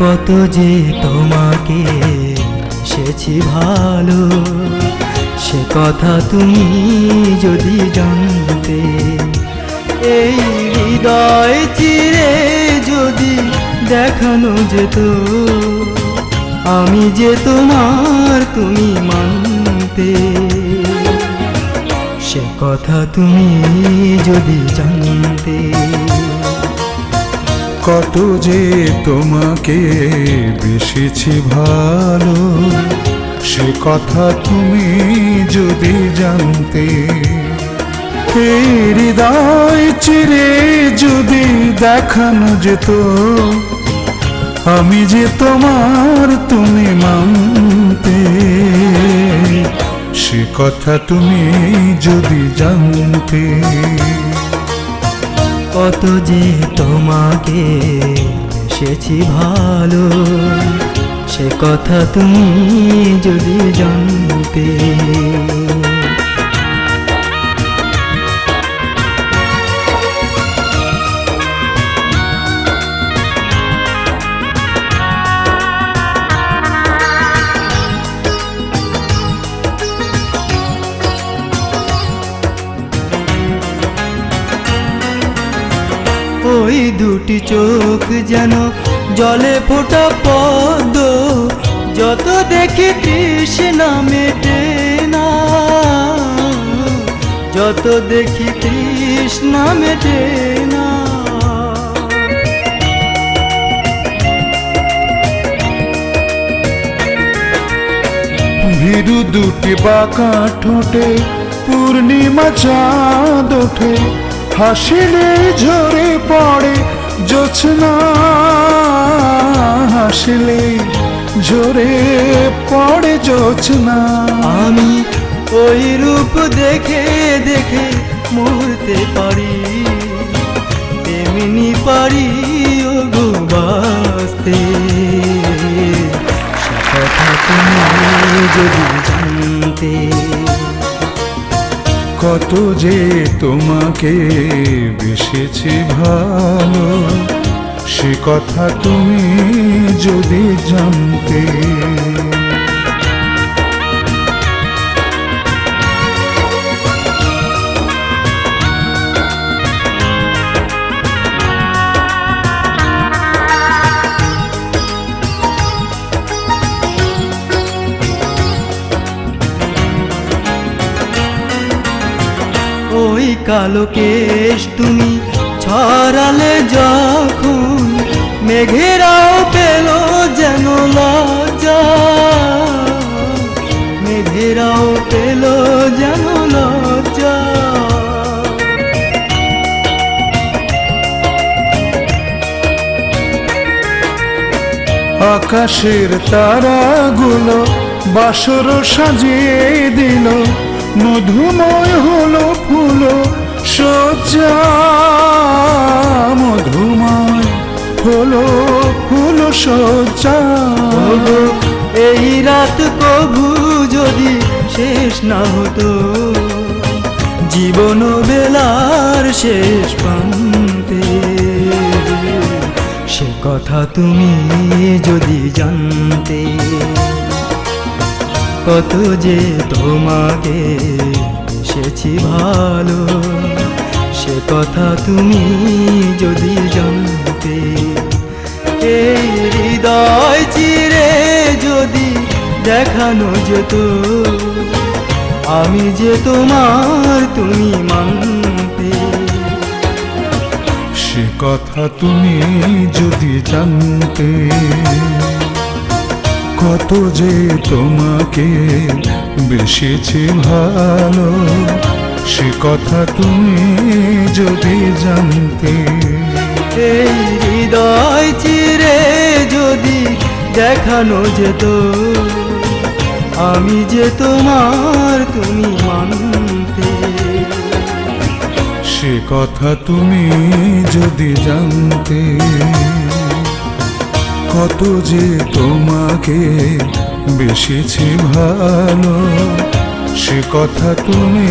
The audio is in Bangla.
কত যে তোমাকে এসেছি ভালো, সে কথা তুমি যদি জানতে। এই হৃদয় চিরে যদি দেখানো যেত, আমি যে তোমার তুমি মানতে। সে কথা তুমি যদি জানতে। কত যে তোমাকে বেসেছি ভালো, সে কথা তুমি যদি জানতে। এই হৃদয় চিরে যদি দেখানো যেত, আমি যে তোমার তুমি মানতে। সে কথা তুমি যদি জানতে। কত যে তোমাকে বেসেছি ভালো, সে কথা তুমি যদি জানতে। ওই দুটি চোখ যেন জলে ফোটা পদ্ম, যত দেখি তৃষ্ণা মেটে না, যত দেখি তৃষ্ণা মেটে না। ভীরু দুটি বাঁকা ঠোঁটে পূর্ণিমা চাঁদ ওঠে, হাসিলে ঝরে পড়ে জোছনা, হাসিলে ঝরে পড়ে জোছনা। আমি ওই রূপ দেখে দেখে মরতে পারি, তেমনি পারি ওগো বাঁচতে। সে কথা তুমি যদি জানতে। কত যে তোমাকে বেসেছি ভালো, সে কথা তুমি যদি জানতে। ওই কালো কেশ তুমি ছড়ালে যখন, মেঘেরাও পেল যেন লজ্জা, মেঘেরাও পেল যেন লজ্জা। আকাশের তারাগুলো বাসর সাজিয়ে দিল, মধুময় হলো ফুল সজ্জা, মধুময় হলো ফুল সজ্জা। এই রাত কভু যদি শেষ না হতো, জীবন বেলার শেষ প্রান্তে। সে কথা তুমি যদি জানতে। কত যে তোমাকে বেসেছি ভালো, সে কথা তুমি যদি জানতে। এই হৃদয় চিরে যদি দেখানো যেত, আমি যে তোমার তুমি মানতে। সে কথা তুমি যদি জানতে। কত যে তোমাকে বেসেছি ভালো, সে কথা তুমি যদি জানতে। এই হৃদয় চিরে যদি দেখানো যেত, আমি যে তোমার তুমি মানতে। সে কথা তুমি যদি জানতে। কত যে তোমাকে বেসেছি ভালো, সে কথা তুমি